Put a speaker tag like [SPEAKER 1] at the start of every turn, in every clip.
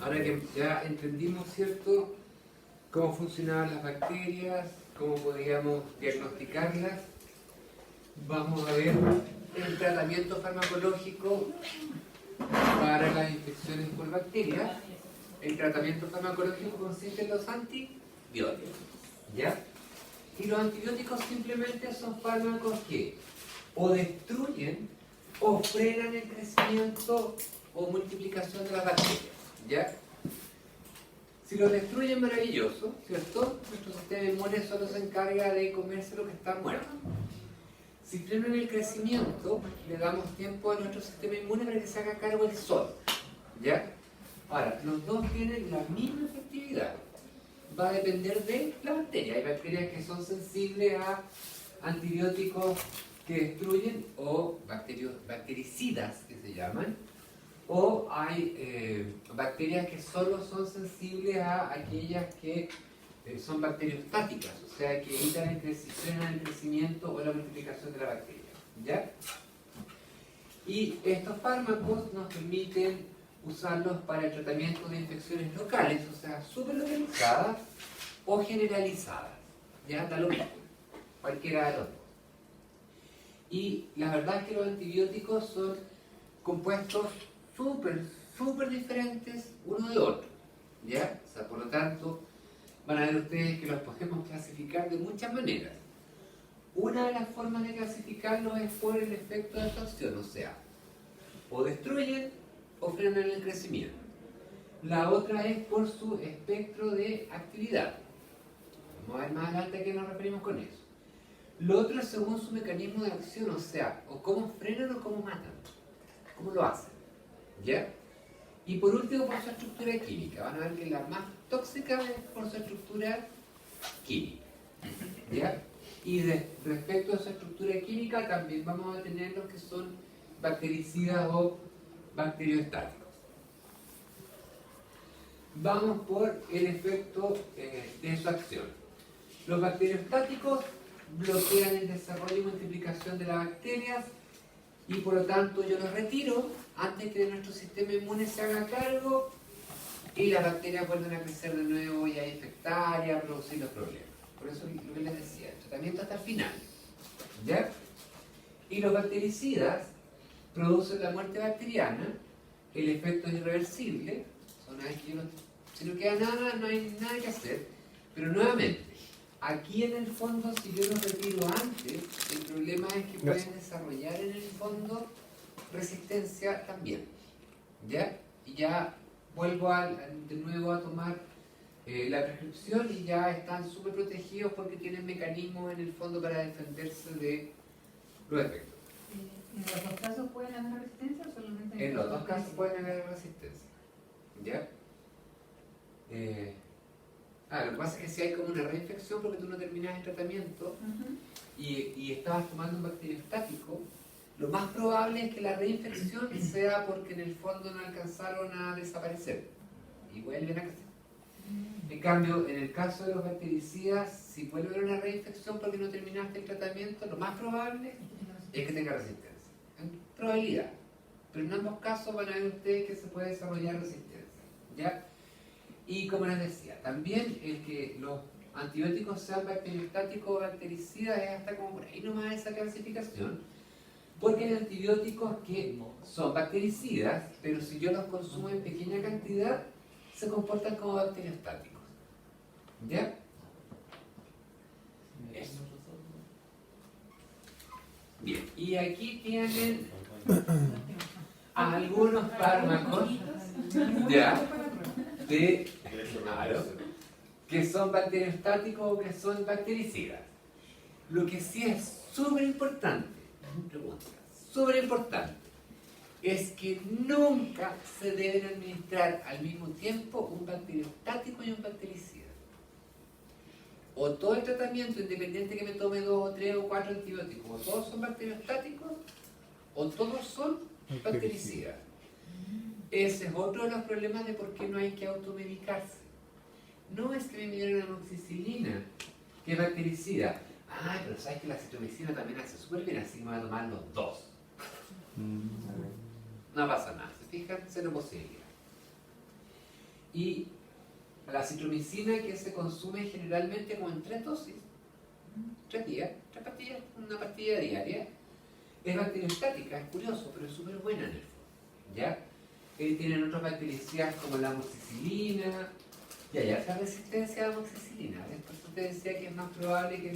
[SPEAKER 1] Ahora que ya entendimos, ¿cierto?, cómo funcionaban las bacterias, cómo podíamos diagnosticarlas, vamos a ver el tratamiento farmacológico para las infecciones por bacterias. El tratamiento farmacológico consiste en los antibióticos, ¿ya? Y los antibióticos simplemente son fármacos que o destruyen o frenan el crecimiento o multiplicación de las bacterias, ¿ya? Si los destruyen, maravilloso, ¿cierto? Nuestro sistema inmune solo se encarga de comerse lo que está muerto. Si frenan el crecimiento, le damos tiempo a nuestro sistema inmune para que se haga cargo el sol, ¿ya? Ahora, los dos tienen la misma efectividad. Va a depender de la bacteria. Hay bacterias que son sensibles a antibióticos que destruyen, o bactericidas que se llaman, o hay bacterias que solo son sensibles a aquellas que son bacteriostáticas, o sea, que evitan frenan el crecimiento o la multiplicación de la bacteria, ¿ya? Y estos fármacos nos permiten usarlos para el tratamiento de infecciones locales, o sea, súper localizadas o generalizadas, ya da lo mismo, cualquiera de los dos. Y la verdad es que los antibióticos son compuestos súper diferentes uno de otro, ¿ya? O sea, por lo tanto, van a ver ustedes que los podemos clasificar de muchas maneras. Una de las formas de clasificarlos es por el efecto de su acción, o sea, o destruyen o frenan el crecimiento. La otra es por su espectro de actividad. Vamos a ver más adelante a qué nos referimos con eso. Lo otro es según su mecanismo de acción, o sea, o cómo frenan o cómo matan, cómo lo hacen, ¿ya? Y por último, por su estructura química. Van a ver que la más tóxica es por su estructura química, ¿ya? Y respecto a su estructura química, también vamos a tener los que son bactericidas o bacteriostáticos. Vamos por el efecto de su acción. Los bacteriostáticos bloquean el desarrollo y multiplicación de las bacterias y por lo tanto yo los retiro antes que nuestro sistema inmune se haga cargo y las bacterias vuelven a crecer de nuevo y a infectar y a producir los problemas. Por eso lo que les decía, el tratamiento hasta el final, ¿ya? Y los bactericidas producen la muerte bacteriana, el efecto es irreversible, una vez que si no queda nada, no hay nada que hacer, pero nuevamente, aquí en el fondo, si yo los retiro antes, el problema es que pueden desarrollar en el fondo resistencia también, ¿ya? Y ya vuelvo de nuevo a tomar la prescripción y ya están súper protegidos porque tienen mecanismos en el fondo para defenderse de los efectos.
[SPEAKER 2] ¿En los dos casos pueden haber resistencia o solamente
[SPEAKER 1] En los dos casos pueden haber resistencia, ¿ya? Lo que pasa es que si hay como una reinfección porque tú no terminas el tratamiento y estabas tomando un bacteriostático, lo más probable es que la reinfección sea porque en el fondo no alcanzaron a desaparecer y vuelven a crecer. En cambio, en el caso de los bactericidas, si vuelve a haber una reinfección porque no terminaste el tratamiento, lo más probable es que tenga resistencia. En probabilidad. Pero en ambos casos van a ver ustedes que se puede desarrollar resistencia, ¿ya? Y como les decía, también el que los antibióticos sean bacteriostáticos o bactericidas es hasta como por ahí nomás esa clasificación, porque hay antibióticos que son bactericidas, pero si yo los consumo en pequeña cantidad, se comportan como bacteriostáticos. ¿Ya? Eso. Bien, y aquí tienen algunos fármacos, ¿ya? Claro, que son bacteriostáticos o que son bactericidas. Lo que sí es súper importante, es que nunca se deben administrar al mismo tiempo un bacteriostático y un bactericida. O todo el tratamiento, independiente que me tome 2 o 3 o 4 antibióticos, o todos son bacteriostáticos o todos son bactericidas. Ese es otro de los problemas de por qué no hay que automedicarse. No es que me dieron amoxicilina, que es bactericida. Ay, pero sabes que la citromicina también hace súper bien, así que me voy a tomar los dos. No pasa nada, se fijan, se lo posibilidad. Y la citromicina, que se consume generalmente como en 3 dosis, 3 días, 3 pastillas, una pastilla diaria, es bacteriostática, es curioso, pero es súper buena en el fondo, ¿ya? Tienen otros bactericidas como la amoxicilina, y hay alta resistencia a la amoxicilina, ¿ves? Por eso te decía que es más probable que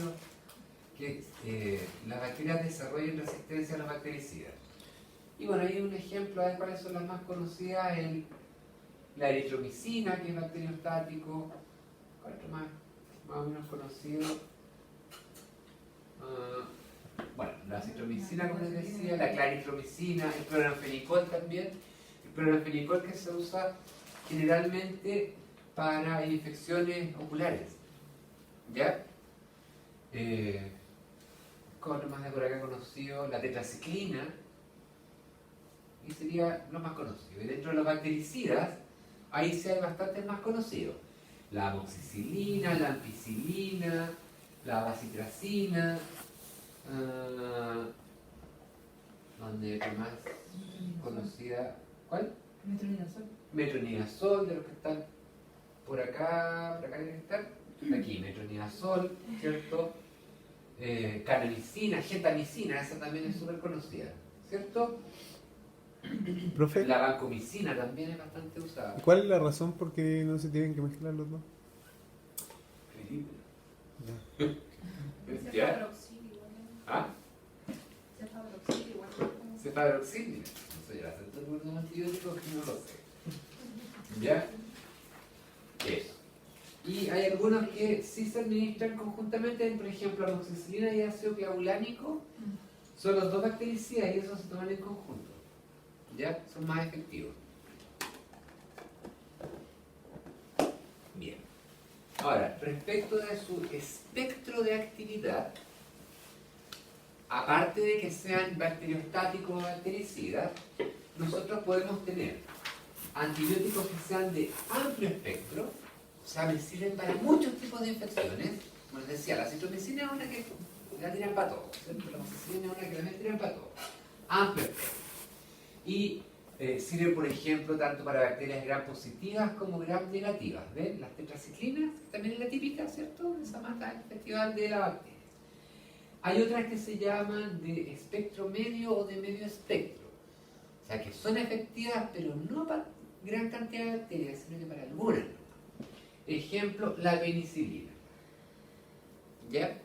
[SPEAKER 1] las bacterias desarrollen resistencia a los bactericidas. Y bueno, hay un ejemplo de cuáles son las más conocidas, la eritromicina, que es bacteriostático, otro más o menos conocido. Bueno, la citromicina, como les decía, la claritromicina, el cloranfenicol también. El cloranfenicol que se usa generalmente para infecciones oculares. ¿Ya? Otro más de por acá conocido, la tetraciclina, y sería lo más conocido. Y dentro de los bactericidas, ahí sí hay bastantes más conocidos. La amoxicilina, la ampicilina, la bacitracina, ¿dónde hay más conocida? ¿Cuál?
[SPEAKER 2] Metronidazol.
[SPEAKER 1] Metronidazol, de los que están por acá deben estar. Aquí, metronidazol, ¿cierto? Canamicina, gentamicina, esa también es súper conocida, ¿cierto?
[SPEAKER 3] Profe,
[SPEAKER 1] La vancomicina también es bastante usada.
[SPEAKER 3] ¿cuál es la razón por qué no se tienen que mezclar los dos? Ya.
[SPEAKER 1] ¿Ya? ¿Ah? Cefadroxil, mira, no sé, la centro de un antibiótico que no lo sé. ¿Ya? Eso. Y hay algunos que sí se administran conjuntamente, por ejemplo, amoxicilina y ácido clavulánico son los 2 bactericidas y esos se toman en conjunto. ¿Ya? Son más efectivos. Bien. Ahora, respecto de su espectro de actividad, aparte de que sean bacteriostáticos o bactericidas, nosotros podemos tener antibióticos que sean de amplio espectro, o sea, me sirven para muchos tipos de infecciones. Como les decía, la citromicina es una que la tiran para todo, ¿cierto? La amoxicilina es una que también tiran para todo. Amplio espectro. Y sirve, por ejemplo, tanto para bacterias gram positivas como gram negativas. ¿Ven? Las tetraciclinas, también es la típica, ¿cierto? Esa mata el festival de la bacteria. Hay otras que se llaman de espectro medio o de medio espectro. O sea, que son efectivas, pero no para gran cantidad de bacterias, sino que para algunas. Ejemplo, la penicilina. ¿Ya?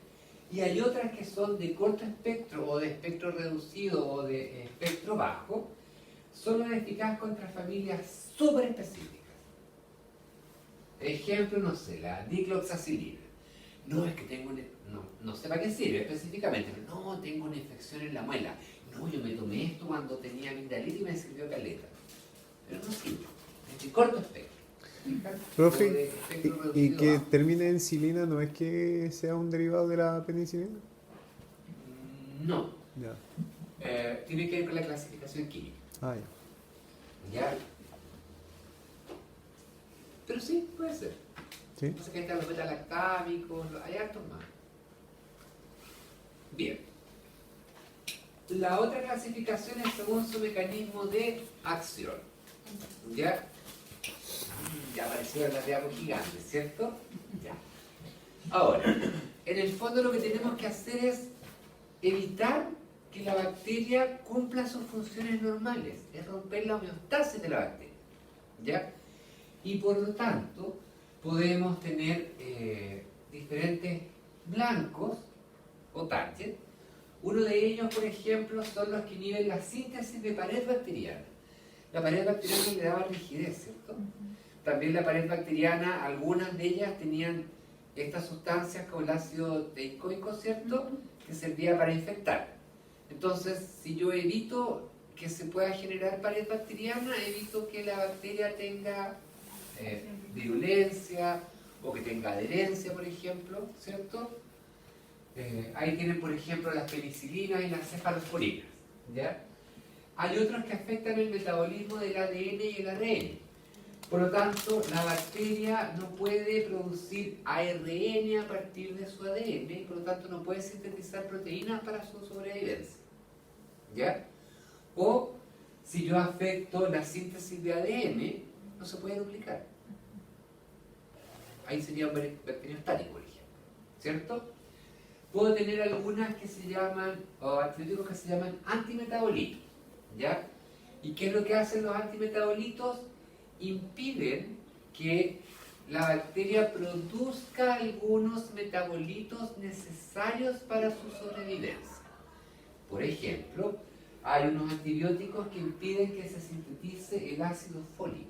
[SPEAKER 1] Y hay otras que son de corto espectro o de espectro reducido o de espectro bajo, solo eficaz contra familias súper específicas. Ejemplo, no sé, la dicloxacilina. No, es que tengo no sé para qué sirve específicamente, pero no, tengo una infección en la muela. No, yo me tomé esto cuando tenía amigdalitis y me sirvió caleta. Pero no sirve, es de corto espectro.
[SPEAKER 3] Profe, ¿y que
[SPEAKER 1] bajo.
[SPEAKER 3] termine en silina no es que sea un derivado de la penicilina?
[SPEAKER 1] No,
[SPEAKER 3] Ya.
[SPEAKER 1] tiene que ver con la clasificación química.
[SPEAKER 3] Ah, ya.
[SPEAKER 1] ¿Ya? Pero sí, puede ser.
[SPEAKER 3] ¿Sí?
[SPEAKER 1] No sé qué están los betalactámicos, hay hartos más. Bien. La otra clasificación es según su mecanismo de acción. ¿Ya? Ya aparecieron las diapos gigantes, ¿cierto? Ya. Ahora, en el fondo lo que tenemos que hacer es evitar que la bacteria cumpla sus funciones normales, es romper la homeostasis de la bacteria. ¿Ya? Y por lo tanto, podemos tener diferentes blancos o target. Uno de ellos, por ejemplo, son los que inhiben la síntesis de pared bacteriana. La pared bacteriana le daba rigidez, ¿cierto? También la pared bacteriana, algunas de ellas tenían estas sustancias como el ácido teicoico, ¿cierto? Que servía para infectar. Entonces, si yo evito que se pueda generar pared bacteriana, evito que la bacteria tenga virulencia o que tenga adherencia, por ejemplo, ¿cierto? Ahí tienen, por ejemplo, las penicilinas y las cefalosporinas, ¿ya? Hay otros que afectan el metabolismo del ADN y el ARN. Por lo tanto, la bacteria no puede producir ARN a partir de su ADN y por lo tanto no puede sintetizar proteínas para su sobrevivencia. ¿Ya? O si yo afecto la síntesis de ADN, no se puede duplicar. ahí sería un bacterio estático, por ejemplo, ¿cierto? Puedo tener algunas que se llaman, o antibióticos que se llaman antimetabolitos, ¿ya? ¿Y qué es lo que hacen los antimetabolitos? Impiden que la bacteria produzca algunos metabolitos necesarios para su sobrevivencia. Por ejemplo, hay unos antibióticos que impiden que se sintetice el ácido fólico,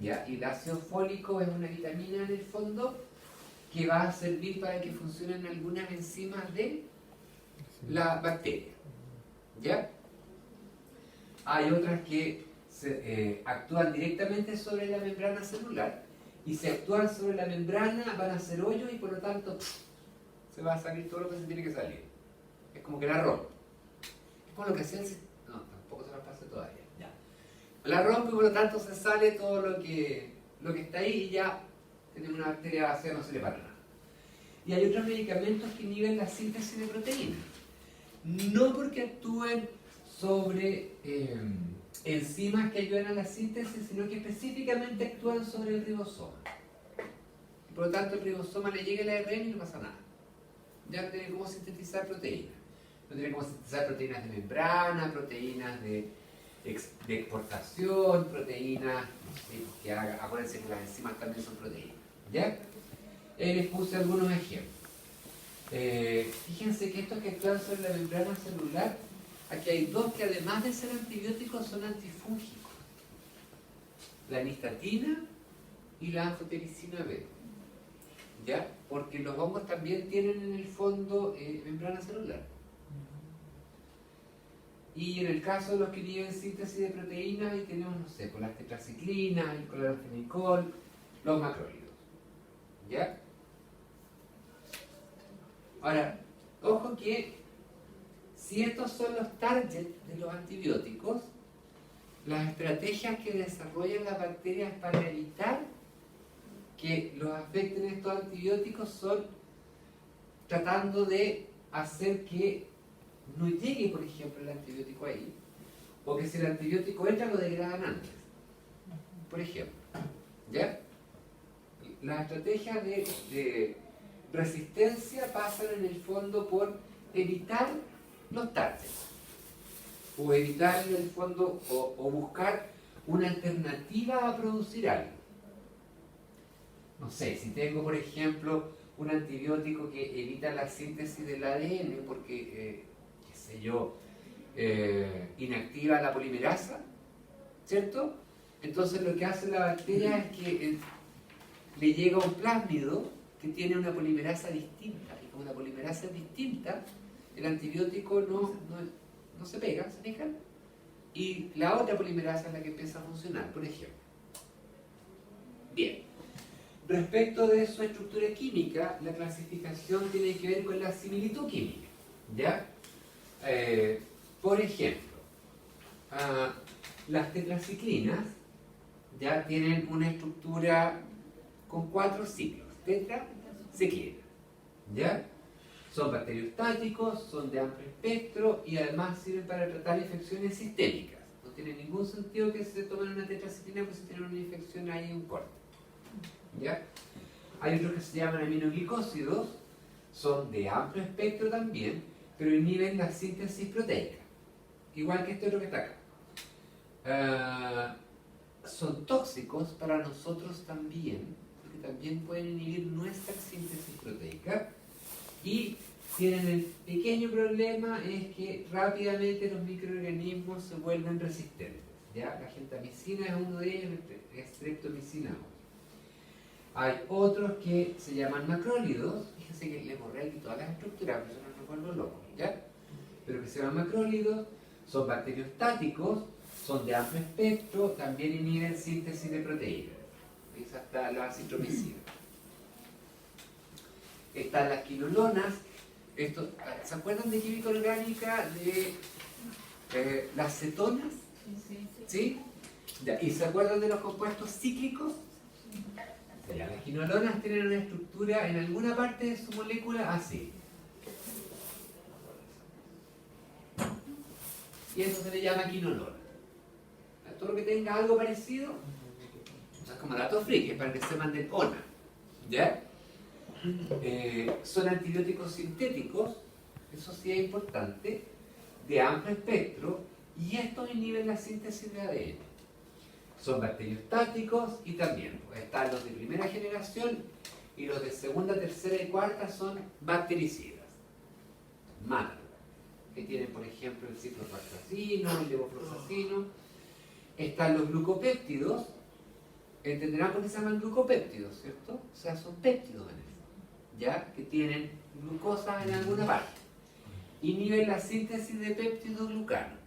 [SPEAKER 1] ¿ya? Y el ácido fólico es una vitamina en el fondo que va a servir para que funcionen algunas enzimas de la bacteria, ¿ya? Hay otras que actúan directamente sobre la membrana celular, y si actúan sobre la membrana van a hacer hoyos y por lo tanto se va a salir todo lo que se tiene que salir. Es como que la rompe. Es como lo que hacía el... No, tampoco se nos pasa todavía. Ya. La rompe y por lo tanto se sale todo lo que está ahí y ya tenemos una bacteria vacía, no sirve para nada. Y hay otros medicamentos que inhiben la síntesis de proteínas. No porque actúen sobre enzimas que ayudan a la síntesis, sino que específicamente actúan sobre el ribosoma. Y por lo tanto el ribosoma le llega el ARN y no pasa nada. Ya no tiene cómo sintetizar proteínas. No tiene cómo sintetizar proteínas de membrana, proteínas de exportación, proteínas, no sé, que acuérdense que las enzimas también son proteínas. ¿Ya? Les puse algunos ejemplos. Fíjense que estos que actúan sobre la membrana celular, aquí hay dos que además de ser antibióticos son antifúngicos. La nistatina y la anfotericina B. ¿Ya? Porque los hongos también tienen en el fondo membrana celular. Y en el caso de los que inhiben síntesis de proteínas, ahí tenemos, no sé, con las tetraciclinas, el cloranfenicol, los macrólidos. ¿Ya? Ahora, ojo que si estos son los targets de los antibióticos, las estrategias que desarrollan las bacterias para evitar que los afecten estos antibióticos son tratando de hacer que no llegue, por ejemplo, el antibiótico ahí, o que si el antibiótico entra lo degradan antes, por ejemplo. ¿Ya? Las estrategias de resistencia pasan en el fondo por evitar los targets, o evitar en el fondo, o buscar una alternativa a producir algo. No sé, si tengo por ejemplo un antibiótico que evita la síntesis del ADN porque, qué sé yo, inactiva la polimerasa, ¿cierto? Entonces lo que hace la bacteria es que le llega un plásmido que tiene una polimerasa distinta, y como la polimerasa es distinta, el antibiótico no se pega, ¿se fijan? Y la otra polimerasa es la que empieza a funcionar, por ejemplo. Bien. Respecto de su estructura química, la clasificación tiene que ver con la similitud química, ¿ya? Por ejemplo, las tetraciclinas ya tienen una estructura con 4 ciclos, tetraciclina, ¿ya? Son bacteriostáticos, son de amplio espectro y además sirven para tratar infecciones sistémicas. No tiene ningún sentido que se tomen una tetraciclina porque si tienen una infección hay un corte. ¿Ya? Hay otros que se llaman aminoglicósidos, son de amplio espectro también, pero inhiben la síntesis proteica, igual que este otro que está acá. Son tóxicos para nosotros también, porque también pueden inhibir nuestra síntesis proteica, y tienen el pequeño problema es que rápidamente los microorganismos se vuelven resistentes. ¿Ya? La gentamicina es uno de ellos, la streptomicina otro. Hay otros que se llaman macrólidos, fíjense que les borré aquí todas las estructuras, por eso no nos vuelvo locos, ¿ya? Pero que se llaman macrólidos, son bacteriostáticos, son de amplio espectro, también inhiben síntesis de proteínas. ¿Ves? Hasta la acitromicina. Están las quinolonas. ¿Se acuerdan de química orgánica de las cetonas? ¿Sí? Ya, ¿y se acuerdan de los compuestos cíclicos? Ya, las quinolonas tienen una estructura en alguna parte de su molécula así. Y eso se le llama quinolona. Todo lo que tenga algo parecido, o sea, es como dato friki, es para que se manden ONA. ¿Ya? Son antibióticos sintéticos, eso sí es importante, de amplio espectro, y estos inhiben la síntesis de ADN. Son bacteriostáticos y también pues, están los de primera generación y los de segunda, tercera y cuarta son bactericidas. Matan. Que tienen, por ejemplo, el ciprofloxacino, el levofloxacino. Están los glucopéptidos. Entenderán por qué se llaman glucopéptidos, ¿cierto? O sea, son péptidos en eso, ¿ya? Que tienen glucosa en alguna parte. Inhiben la síntesis de péptido-glucano.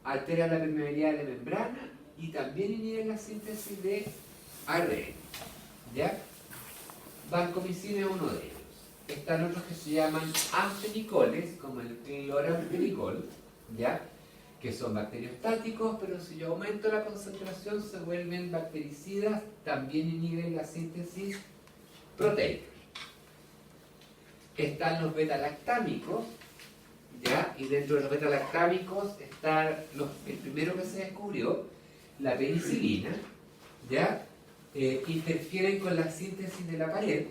[SPEAKER 1] Alteran la permeabilidad de la membrana y también inhiben la síntesis de ARN, ¿ya? Vancomicina es uno de ellos. Están otros que se llaman amfenicoles, como el cloramfenicol, ¿ya? Que son bacteriostáticos, pero si yo aumento la concentración se vuelven bactericidas, también inhiben la síntesis proteica. Están los beta-lactámicos, ¿ya? Y dentro de los beta-lactámicos está el primero que se descubrió, la penicilina, ¿ya? Interfieren con la síntesis de la pared,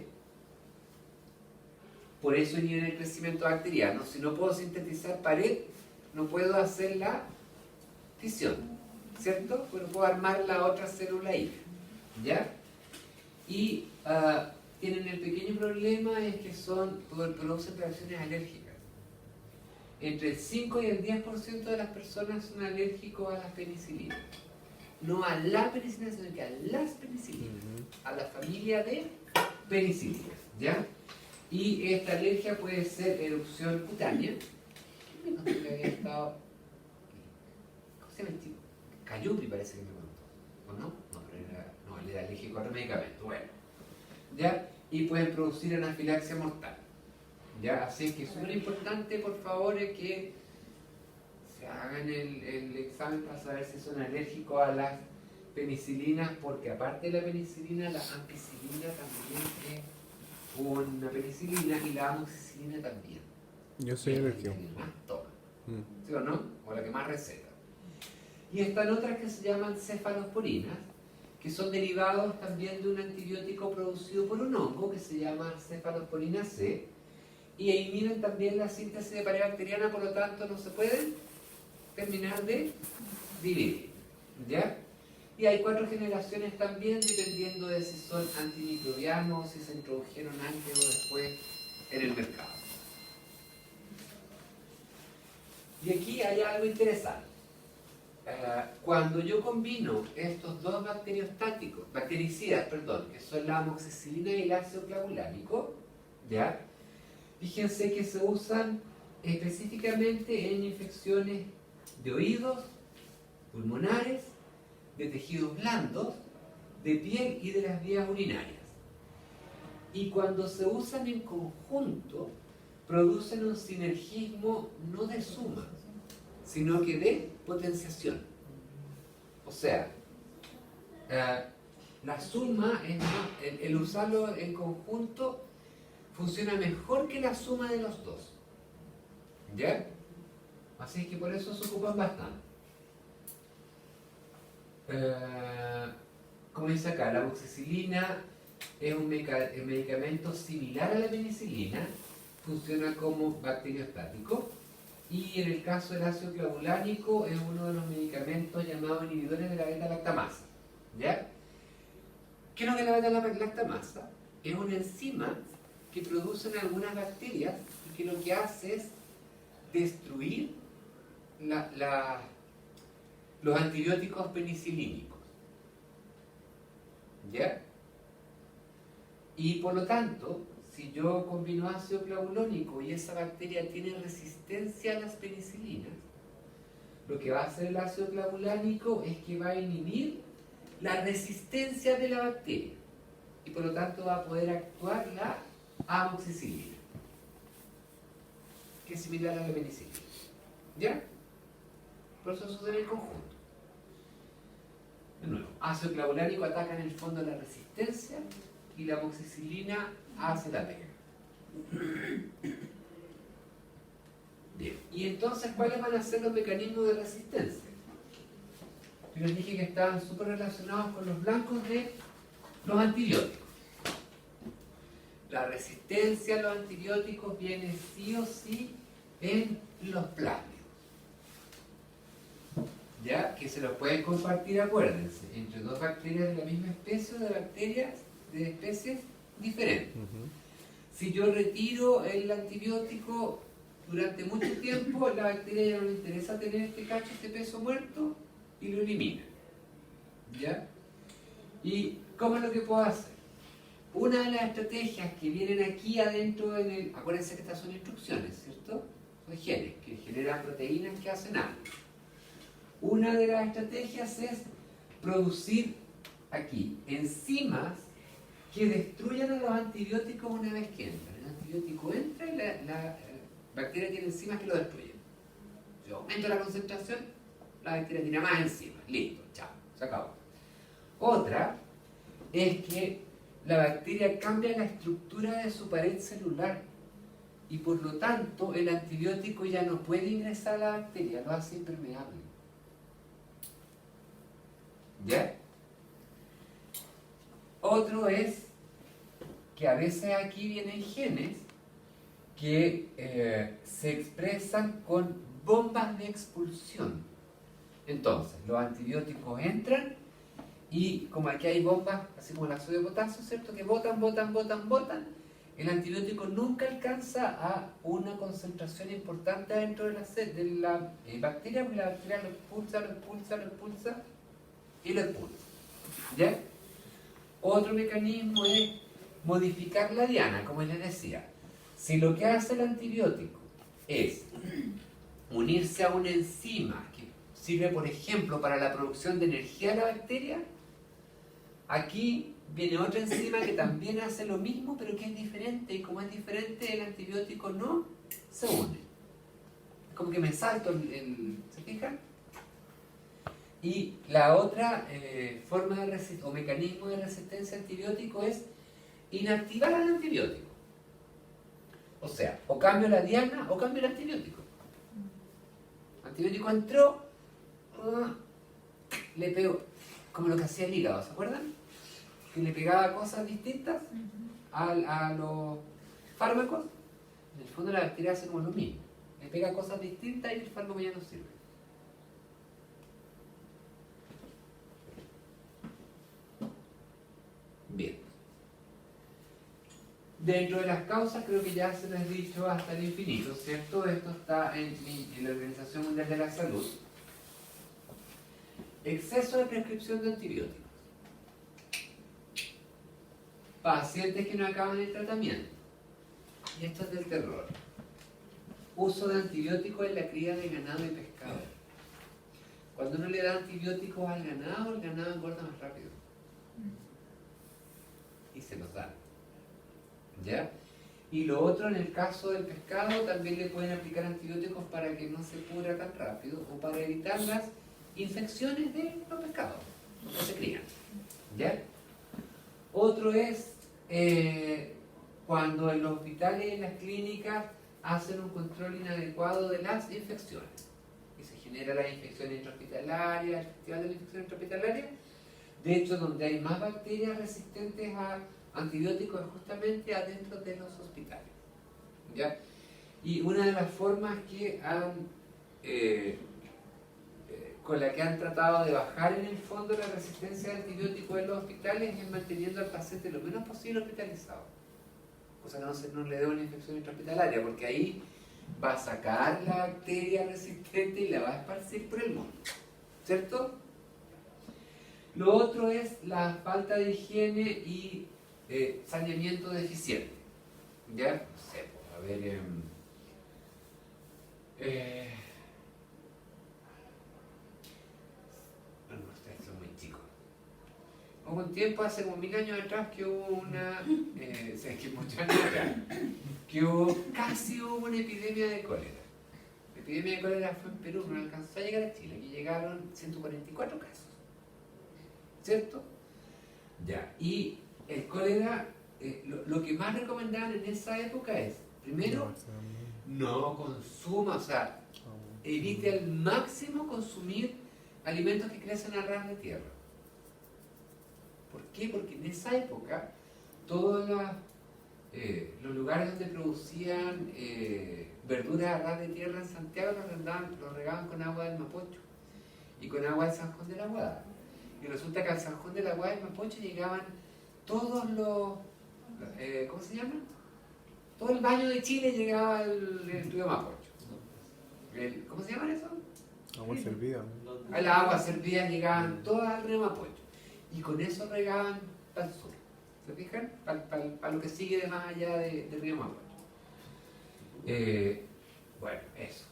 [SPEAKER 1] por eso inhiben el crecimiento bacteriano. Si no puedo sintetizar pared, no puedo hacer la fisión, ¿cierto? Pero puedo armar la otra célula hija, ¿ya? Y tienen el pequeño problema es que producen reacciones alérgicas. Entre el 5 y el 10% de las personas son alérgicos a las penicilinas. No a la penicilina, sino que a las penicilinas, a la familia de penicilinas, ¿ya? Y esta alergia puede ser erupción cutánea. ¿Quién me contó que había estado? ¿Cómo se llama el tipo? Cayupi parece que me contó. ¿O no? No, pero él era alérgico a otro medicamento. Bueno. ¿Ya? Y pueden producir anafilaxia mortal. ¿Ya? Así que es súper importante, por favor, es que se hagan el examen para saber si son alérgicos a las penicilinas, porque aparte de la penicilina, la ampicilina también es una penicilina y la amoxicilina también.
[SPEAKER 3] Yo soy alérgico.
[SPEAKER 1] La que más toma, ¿sí o no? O la que más receta. Y están otras que se llaman cefalosporinas, que son derivados también de un antibiótico producido por un hongo que se llama cefalosporina C, y inhiben también la síntesis de pared bacteriana, por lo tanto no se pueden terminar de dividir, ¿ya? Y hay 4 generaciones también, dependiendo de si son antimicrobianos, si se introdujeron antes o después en el mercado. Y aquí hay algo interesante. Cuando yo combino estos dos bactericidas, que son la amoxicilina y el ácido clavulánico, ¿ya? Fíjense que se usan específicamente en infecciones de oídos, pulmonares, de tejidos blandos, de piel y de las vías urinarias. Y cuando se usan en conjunto, producen un sinergismo no de suma, sino que de potenciación. O sea, la suma, el usarlo en conjunto, funciona mejor que la suma de los dos. ¿Ya? Así que por eso se ocupan bastante. Como dice acá, la amoxicilina es un medicamento similar a la penicilina, funciona como bacteriostático, y en el caso del ácido clavulánico es uno de los medicamentos llamados inhibidores de la beta-lactamasa. ¿Ya? ¿Qué es lo que es la beta-lactamasa? Es una enzima que producen algunas bacterias y que lo que hace es destruir los antibióticos penicilínicos. ¿Ya? Y por lo tanto, si yo combino ácido clavulónico y esa bacteria tiene resistencia a las penicilinas, lo que va a hacer el ácido clavulánico es que va a inhibir la resistencia de la bacteria y por lo tanto va a poder actuar la amoxicilina, que es similar a la penicilina. ¿Ya? Por eso sucede en conjunto. De nuevo, ácido clavulánico ataca en el fondo la resistencia y la amoxicilina hace la pega. Bien, y entonces, ¿cuáles van a ser los mecanismos de resistencia? Yo les dije que estaban súper relacionados con los blancos de los antibióticos. La resistencia a los antibióticos viene sí o sí en los plásmidos. ¿Ya? Que se los pueden compartir, acuérdense, entre dos bacterias de la misma especie o de bacterias de especies diferentes. Si yo retiro el antibiótico durante mucho tiempo, la bacteria ya no le interesa tener este cacho, este peso muerto, y lo elimina. ¿Ya? ¿Y cómo es lo que puedo hacer? Una de las estrategias que vienen aquí adentro, acuérdense que estas son instrucciones, ¿cierto? Son genes que generan proteínas que hacen algo. Una de las estrategias es producir aquí enzimas que destruyan a los antibióticos una vez que entran. El antibiótico entra y la bacteria tiene enzimas que lo destruyen. Yo aumento la concentración, la bacteria tiene más enzimas. Listo, chao, se acabó. Otra es que la bacteria cambia la estructura de su pared celular y por lo tanto el antibiótico ya no puede ingresar a la bacteria, lo hace impermeable. ¿Ya? Otro es que a veces aquí vienen genes que se expresan con bombas de expulsión. Entonces, los antibióticos entran y como aquí hay bombas, así como el ácido de potasio, ¿cierto? Que botan, el antibiótico nunca alcanza a una concentración importante dentro de la bacteria, porque la bacteria lo expulsa y lo expulsa. ¿Ya? Otro mecanismo es modificar la diana, como les decía. Si lo que hace el antibiótico es unirse a una enzima que sirve, por ejemplo, para la producción de energía de la bacteria, aquí viene otra enzima que también hace lo mismo, pero que es diferente, y como es diferente, el antibiótico no se une. Como que me salto ¿se fijan? Y la otra forma de o mecanismo de resistencia a antibiótico es inactivar al antibiótico. O sea, o cambio la diana o cambio el antibiótico. El antibiótico entró, le pegó, como lo que hacía el hígado, ¿se acuerdan? Que le pegaba cosas distintas a los fármacos. En el fondo la bacteria hace como lo mismo. Le pega cosas distintas y el fármaco ya no sirve. Bien. Dentro de las causas creo que ya se les ha dicho hasta el infinito, ¿cierto? Esto está en la Organización Mundial de la Salud. Exceso de prescripción de antibióticos. Pacientes que no acaban el tratamiento. Y esto es del terror. Uso de antibióticos en la cría de ganado y pescado. Cuando uno le da antibióticos al ganado, el ganado engorda más rápido. Y se los da. ¿Ya? Y lo otro, en el caso del pescado, también le pueden aplicar antibióticos para que no se pudra tan rápido o para evitar las infecciones de los pescados que se crían. ¿Ya? Otro es cuando en los hospitales y en las clínicas hacen un control inadecuado de las infecciones y se genera la infección intrahospitalaria, el festival de la infección intrahospitalaria. De hecho, donde hay más bacterias resistentes a antibióticos es justamente adentro de los hospitales. ¿Ya? Y una de las formas que con la que han tratado de bajar en el fondo la resistencia al antibiótico en los hospitales es manteniendo al paciente lo menos posible hospitalizado. O sea, que no le dé una infección intrahospitalaria, porque ahí va a sacar la bacteria resistente y la va a esparcir por el mundo. ¿Cierto? Lo otro es la falta de higiene y saneamiento deficiente. ¿Ya? No sé, a ver... bueno, ustedes son muy chicos. Hubo un tiempo, hace como 1000 años atrás, que hubo una... es que muchos años atrás, que casi hubo una epidemia de cólera. La epidemia de cólera fue en Perú, no alcanzó a llegar a Chile, aquí llegaron 144 casos. ¿Cierto? Ya, y el cólera, lo que más recomendaban en esa época es, primero, no consuma, o sea, evite al máximo consumir alimentos que crecen a ras de tierra. ¿Por qué? Porque en esa época todas las los lugares donde producían verduras a ras de tierra en Santiago los regaban con agua del Mapocho y con agua del Sanjón de la Guada. Y resulta que al Sanjón de la Guada y Mapocho llegaban todos los, ¿cómo se llama? Todo el baño de Chile llegaba al río Mapocho. ¿Cómo se llama eso?
[SPEAKER 3] Agua servida.
[SPEAKER 1] A las aguas servidas llegaban todas al río Mapocho. Y con eso regaban para el sur. ¿Se fijan? Para lo que sigue de más allá del río Mapocho. Bueno, eso.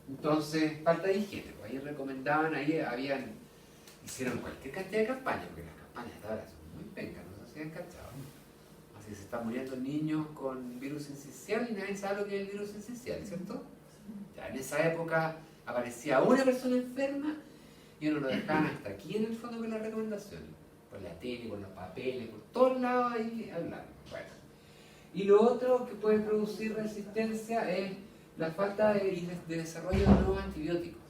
[SPEAKER 1] Entonces, falta de higiene. Pues ahí recomendaban, hicieron cualquier cantidad de campañas, porque las campañas de ahora son muy pencas, no se han cachado. Así se están muriendo niños con virus sincicial y nadie sabe lo que es el virus sincicial, ¿cierto? Ya en esa época aparecía una persona enferma y uno lo dejaban hasta aquí en el fondo con las recomendaciones. Por la tele, por los papeles, por todos lados ahí hablando. Bueno. Y lo otro que puede producir resistencia es la falta de desarrollo de nuevos antibióticos.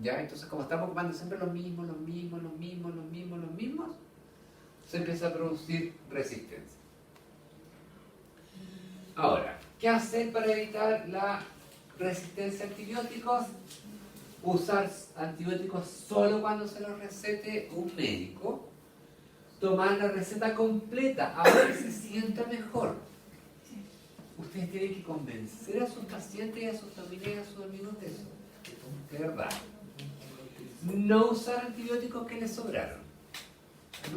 [SPEAKER 1] ¿Ya? Entonces, como estamos ocupando siempre los mismos, se empieza a producir resistencia. Ahora, ¿qué hacer para evitar la resistencia a antibióticos? Usar antibióticos solo cuando se los recete un médico. Tomar la receta completa, ahora que se sienta mejor. Ustedes tienen que convencer a sus pacientes y a sus familias y a sus amigos de eso. De verdad. No usar antibióticos que les sobraron.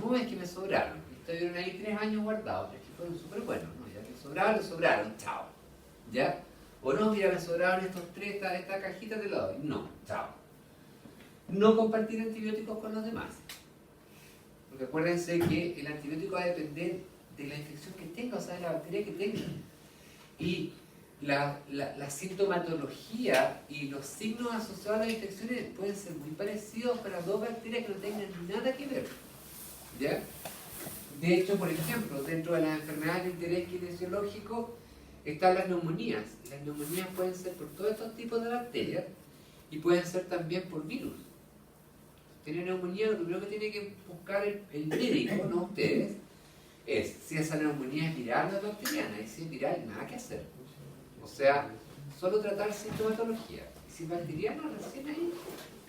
[SPEAKER 1] No es que me sobraron. Estuvieron ahí 3 años guardados, es que fueron súper buenos. ¿No? Ya les sobraron, chao. ¿Ya? O no, mira, me sobraron estos 3, esta cajita te la doy. No, chao. No compartir antibióticos con los demás. Porque acuérdense que el antibiótico va a depender de la infección que tenga, o sea, de la bacteria que tenga. Y la sintomatología y los signos asociados a las infecciones pueden ser muy parecidos para dos bacterias que no tengan nada que ver. ¿Ya? De hecho, por ejemplo, dentro de las enfermedades de interés kinesiológico están las neumonías. Las neumonías pueden ser por todos estos tipos de bacterias y pueden ser también por virus. Si tiene neumonía, lo primero que tiene que buscar el médico, no ustedes, es si esa neumonía es viral o bacteriana. Y si es viral, nada que hacer. O sea, solo tratar sintomatología. Y si es bacteriana, recién ahí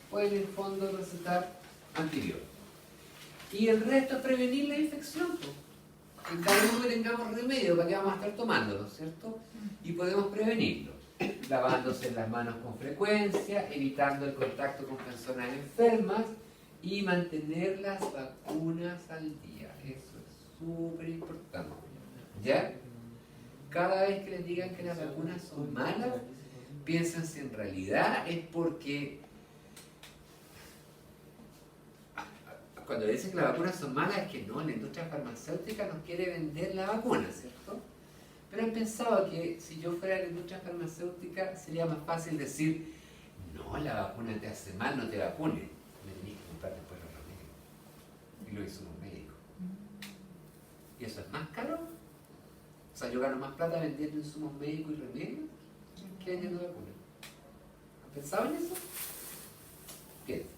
[SPEAKER 1] pueden en el fondo recetar antibióticos. Y el resto es prevenir la infección. En cada uno que tengamos remedio, para que vamos a estar tomándolo, ¿cierto? Y podemos prevenirlo. Lavándose las manos con frecuencia, evitando el contacto con personas enfermas y mantener las vacunas al día. Eso es súper importante. ¿Ya? Cada vez que les digan que las vacunas son malas, piensen si en realidad es porque cuando dicen que las vacunas son malas es que no, la industria farmacéutica nos quiere vender la vacuna, ¿cierto? Pero han pensado que si yo fuera de la industria farmacéutica sería más fácil decir, no, la vacuna te hace mal, no te vacunes. Me tenés que comprar después los remedios. Y lo hizo un médico. ¿Y eso es más caro? O sea, yo gano más plata vendiendo insumos médicos y remedios que vendiendo vacunas. ¿Han pensado en eso? Bien.